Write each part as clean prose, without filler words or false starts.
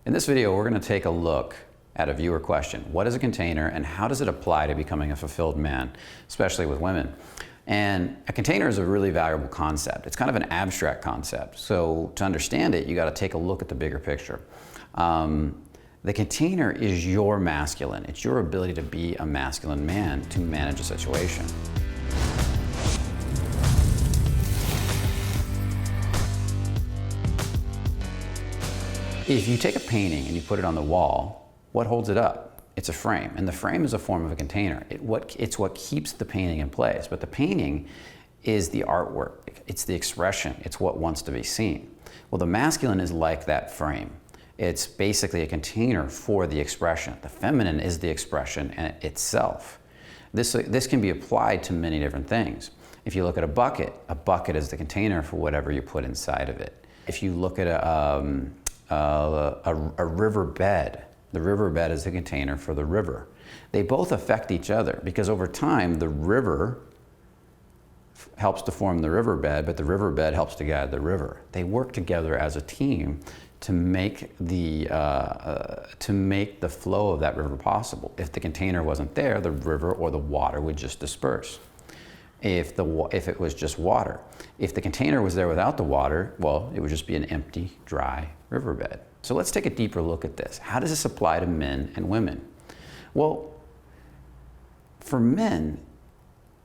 In this video, we're going to take a look at a viewer question. What is a container and how does it apply to becoming a fulfilled man, especially with women? And a container is a really valuable concept. It's kind of an abstract concept. So to understand it, you got to take a look at the bigger picture. The container is your masculine. It's your ability to be a masculine man to manage a situation. If you take a painting and you put it on the wall, what holds it up? It's a frame, and the frame is a form of a container. It's what keeps the painting in place, but the painting is the artwork. It's the expression. It's what wants to be seen. Well, the masculine is like that frame. It's basically a container for the expression. The feminine is the expression itself. This can be applied to many different things. If you look at a bucket is the container for whatever you put inside of it. If you look at a riverbed, the riverbed is the container for the river. They both affect each other because over time the river helps to form the riverbed, but the riverbed helps to guide the river. They work together as a team to make the flow of that river possible. If the container wasn't there, the river or the water would just disperse. If it was just water. If the container was there without the water, well, it would just be an empty, dry riverbed. So let's take a deeper look at this. How does this apply to men and women? Well, for men,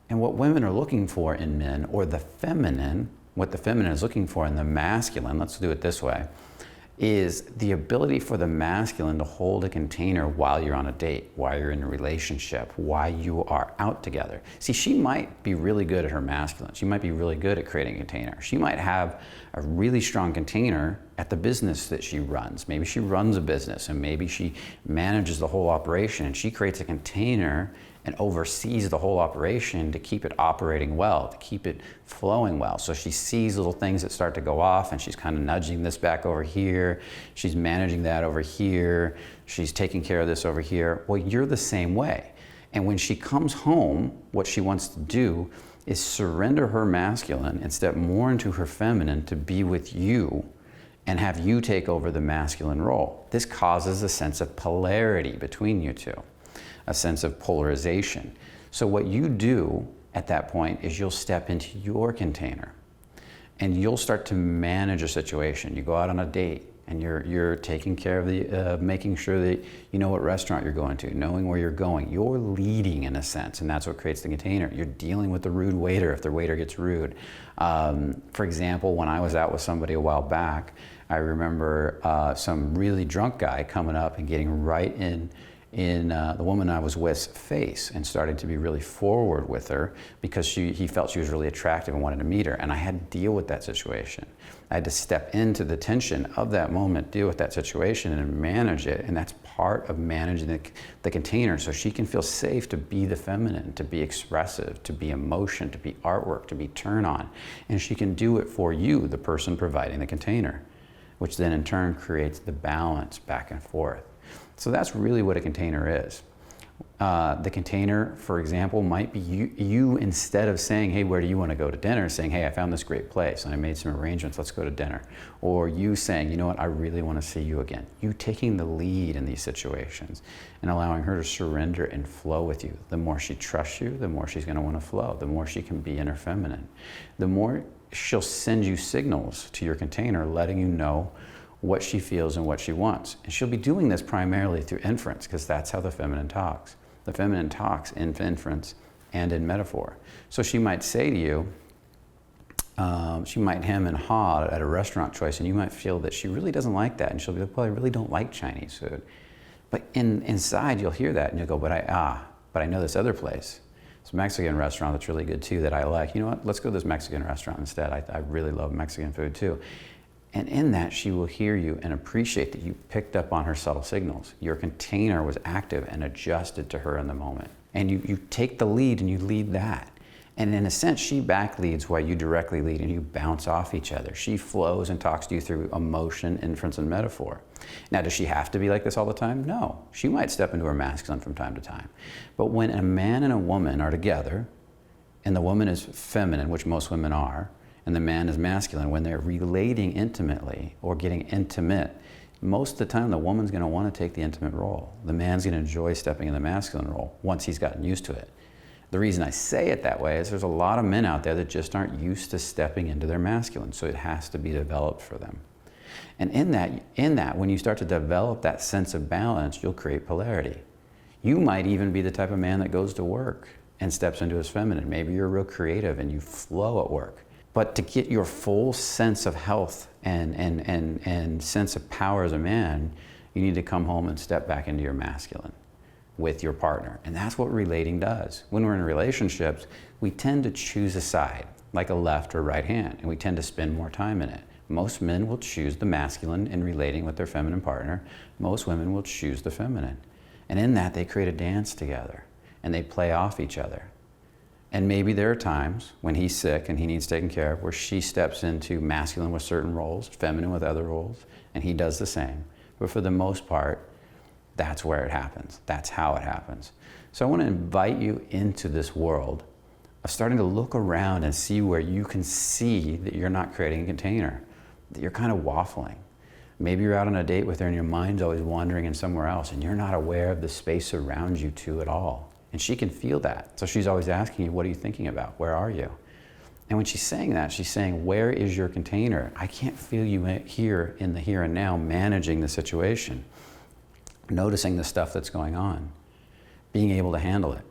and what women are looking for in men, or the feminine, what the feminine is looking for in the masculine, let's do it this way, is the ability for the masculine to hold a container while you're on a date, while you're in a relationship, while you are out together. See, she might be really good at her masculine. She might be really good at creating a container. She might have a really strong container at the business that she runs. Maybe she runs a business and maybe she manages the whole operation and she creates a container and oversees the whole operation to keep it operating well, to keep it flowing well. So she sees little things that start to go off and she's kind of nudging this back over here. She's managing that over here. She's taking care of this over here. Well, you're the same way. And when she comes home, what she wants to do is surrender her masculine and step more into her feminine to be with you and have you take over the masculine role. This causes a sense of polarity between you two, a sense of polarization. So what you do at that point is you'll step into your container and you'll start to manage a situation. You go out on a date and you're taking care of making sure that you know what restaurant you're going to, knowing where you're going. You're leading in a sense, and that's what creates the container. You're dealing with the rude waiter if the waiter gets rude. For example, when I was out with somebody a while back, I remember some really drunk guy coming up and getting right in the woman I was with's face and started to be really forward with her because he felt she was really attractive and wanted to meet her. And I had to deal with that situation. I had to step into the tension of that moment, deal with that situation and manage it. And that's part of managing the container so she can feel safe to be the feminine, to be expressive, to be emotion, to be artwork, to be turn on. And she can do it for you, the person providing the container, which then in turn creates the balance back and forth. So that's really what a container is. The container, for example, might be you instead of saying, hey, where do you want to go to dinner, saying, hey, I found this great place and I made some arrangements, let's go to dinner. Or you saying, you know what, I really want to see you again. You taking the lead in these situations and allowing her to surrender and flow with you. The more she trusts you, the more she's going to want to flow, the more she can be in her feminine. The more she'll send you signals to your container letting you know what she feels and what she wants. And she'll be doing this primarily through inference because that's how the feminine talks. The feminine talks in inference and in metaphor. So she might say to you, she might hem and haw at a restaurant choice and you might feel that she really doesn't like that and she'll be like, well, I really don't like Chinese food. But inside you'll hear that and you'll go, but I know this other place. It's a Mexican restaurant that's really good too that I like. You know what, let's go to this Mexican restaurant instead. I really love Mexican food too. And in that, she will hear you and appreciate that you picked up on her subtle signals. Your container was active and adjusted to her in the moment. And you take the lead and you lead that. And in a sense, she back leads while you directly lead and you bounce off each other. She flows and talks to you through emotion, inference, and metaphor. Now, does she have to be like this all the time? No. She might step into her masculine from time to time. But when a man and a woman are together, and the woman is feminine, which most women are, and the man is masculine, when they're relating intimately or getting intimate, most of the time the woman's going to want to take the intimate role. The man's going to enjoy stepping in the masculine role once he's gotten used to it. The reason I say it that way is there's a lot of men out there that just aren't used to stepping into their masculine, so it has to be developed for them. And in that, when you start to develop that sense of balance, you'll create polarity. You might even be the type of man that goes to work and steps into his feminine. Maybe you're real creative and you flow at work. But to get your full sense of health and sense of power as a man, you need to come home and step back into your masculine with your partner. And that's what relating does. When we're in relationships, we tend to choose a side, like a left or right hand, and we tend to spend more time in it. Most men will choose the masculine in relating with their feminine partner. Most women will choose the feminine. And in that, they create a dance together, and they play off each other. And maybe there are times when he's sick and he needs taken care of where she steps into masculine with certain roles, feminine with other roles, and he does the same. But for the most part, that's where it happens. That's how it happens. So I want to invite you into this world of starting to look around and see where you can see that you're not creating a container, that you're kind of waffling. Maybe you're out on a date with her and your mind's always wandering in somewhere else and you're not aware of the space around you two at all. And she can feel that. So she's always asking you, what are you thinking about? Where are you? And when she's saying that, she's saying, where is your container? I can't feel you here in the here and now managing the situation, noticing the stuff that's going on, being able to handle it.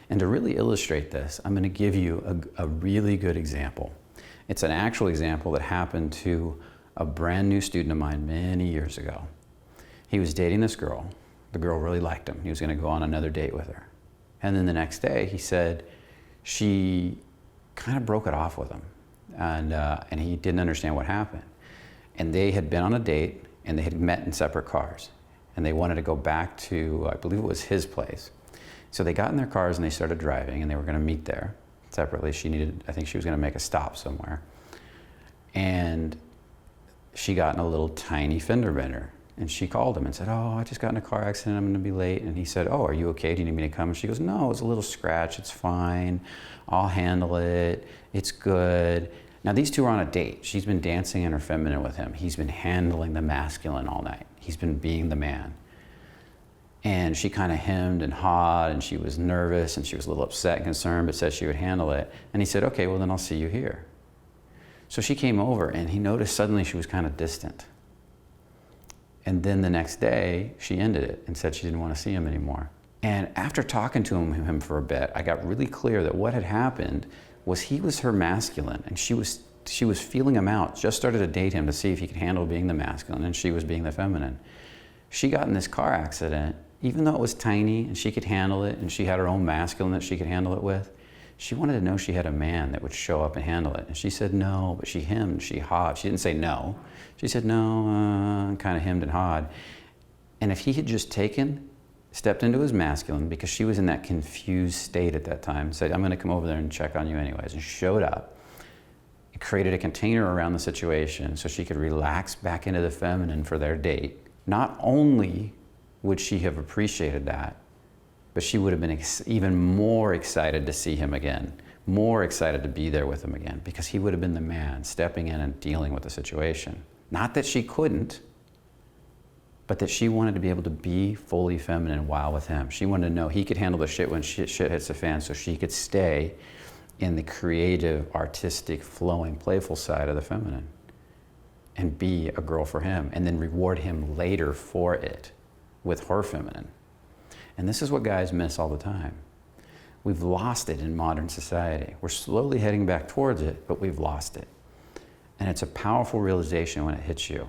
And to really illustrate this, I'm going to give you a really good example. It's an actual example that happened to a brand new student of mine many years ago. He was dating this girl. The girl really liked him. He was going to go on another date with her. And then the next day, he said she kind of broke it off with him. And he didn't understand what happened. And they had been on a date, and they had met in separate cars. And they wanted to go back to, I believe it was his place. So they got in their cars and they started driving, and they were going to meet there separately. I think she was going to make a stop somewhere. And she got in a little tiny fender bender. And she called him and said, oh, I just got in a car accident, I'm going to be late. And he said, oh, are you okay? Do you need me to come? And she goes, no, it's a little scratch, it's fine. I'll handle it, it's good. Now these two are on a date. She's been dancing in her feminine with him. He's been handling the masculine all night. He's been being the man. And she kind of hemmed and hawed, and she was nervous, and she was a little upset and concerned, but said she would handle it. And he said, okay, well then I'll see you here. So she came over, and he noticed suddenly she was kind of distant. And then the next day, she ended it and said she didn't want to see him anymore. And after talking to him for a bit, I got really clear that what had happened was he was her masculine, and she was feeling him out, just started to date him to see if he could handle being the masculine, and she was being the feminine. She got in this car accident, even though it was tiny and she could handle it, and she had her own masculine that she could handle it with. She wanted to know she had a man that would show up and handle it. And she said no, but she hemmed, she hawed. She didn't say no. She said no, kind of hemmed and hawed. And if he had just stepped into his masculine, because she was in that confused state at that time, said, I'm going to come over there and check on you anyways, and showed up, it created a container around the situation so she could relax back into the feminine for their date. Not only would she have appreciated that, but she would have been even more excited to see him again, more excited to be there with him again, because he would have been the man stepping in and dealing with the situation. Not that she couldn't, but that she wanted to be able to be fully feminine while with him. She wanted to know he could handle the shit when shit hits the fan, so she could stay in the creative, artistic, flowing, playful side of the feminine and be a girl for him, and then reward him later for it with her feminine. And this is what guys miss all the time. We've lost it in modern society. We're slowly heading back towards it, but we've lost it. And it's a powerful realization when it hits you.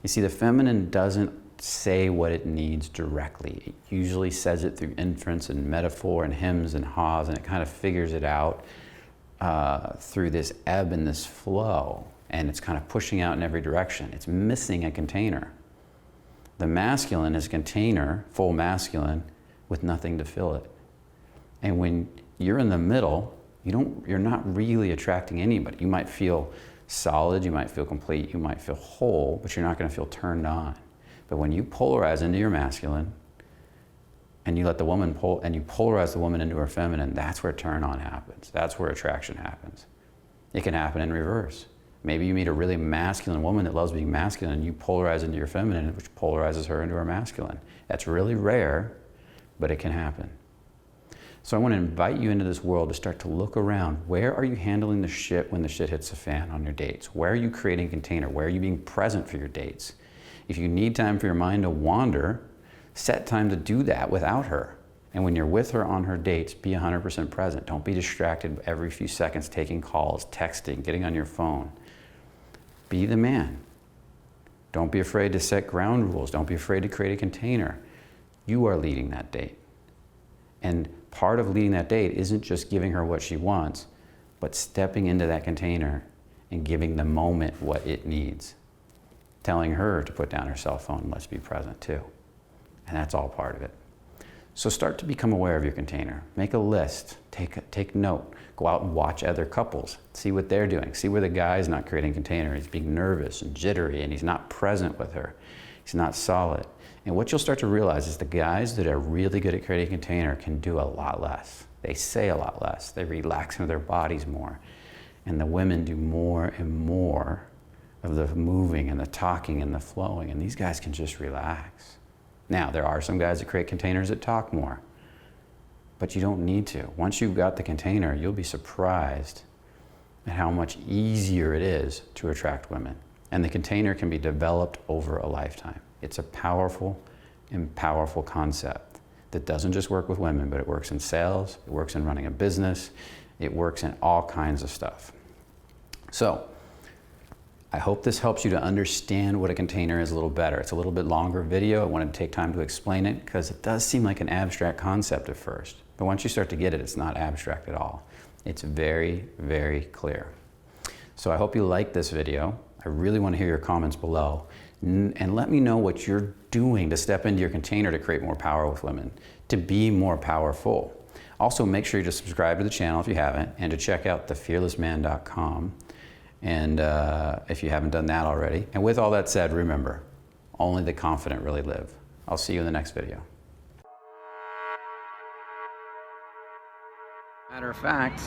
You see, the feminine doesn't say what it needs directly. It usually says it through inference and metaphor and hems and haws, and it kind of figures it out through this ebb and this flow, and it's kind of pushing out in every direction. It's missing a container. The masculine is a container, full masculine, with nothing to fill it. And when you're in the middle, you're not really attracting anybody. You might feel solid, you might feel complete, you might feel whole, but you're not going to feel turned on. But when you polarize into your masculine, and you let the woman and you polarize the woman into her feminine, that's where turn on happens. That's where attraction happens. It can happen in reverse. Maybe you meet a really masculine woman that loves being masculine and you polarize into your feminine, which polarizes her into her masculine. That's really rare, but it can happen. So I want to invite you into this world to start to look around. Where are you handling the shit when the shit hits the fan on your dates? Where are you creating a container? Where are you being present for your dates? If you need time for your mind to wander, set time to do that without her. And when you're with her on her dates, be 100% present. Don't be distracted every few seconds taking calls, texting, getting on your phone. Be the man. Don't be afraid to set ground rules. Don't be afraid to create a container. You are leading that date. And part of leading that date isn't just giving her what she wants, but stepping into that container and giving the moment what it needs. Telling her to put down her cell phone and let's be present too. And that's all part of it. So start to become aware of your container. Make a list, take note. Go out and watch other couples. See what they're doing. See where the guy's not creating a container. He's being nervous and jittery and he's not present with her. He's not solid. And what you'll start to realize is the guys that are really good at creating a container can do a lot less. They say a lot less. They relax into their bodies more. And the women do more and more of the moving and the talking and the flowing. And these guys can just relax. Now, there are some guys that create containers that talk more. But you don't need to. Once you've got the container, you'll be surprised at how much easier it is to attract women. And the container can be developed over a lifetime. It's a powerful and powerful concept that doesn't just work with women, but it works in sales, it works in running a business, it works in all kinds of stuff. So, I hope this helps you to understand what a container is a little better. It's a little bit longer video. I wanted to take time to explain it because it does seem like an abstract concept at first. But once you start to get it, it's not abstract at all. It's very, very clear. So I hope you like this video. I really want to hear your comments below. And let me know what you're doing to step into your container to create more power with women, to be more powerful. Also, make sure you just subscribe to the channel if you haven't, and to check out thefearlessman.com. And if you haven't done that already. And with all that said, remember, only the confident really live. I'll see you in the next video. Matter of fact,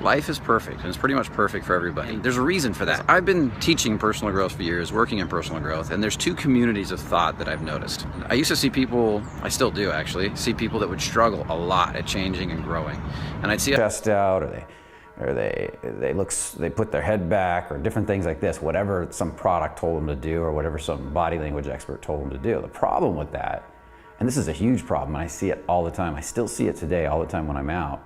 life is perfect, and it's pretty much perfect for everybody. There's a reason for that. I've been teaching personal growth for years, working in personal growth, and there's two communities of thought that I've noticed. I used to see people, I still do actually, see people that would struggle a lot at changing and growing. And I'd see stressed out, or they put their head back, or different things like this, whatever some product told them to do, or whatever some body language expert told them to do. The problem with that, and this is a huge problem, and I see it all the time, I still see it today all the time when I'm out,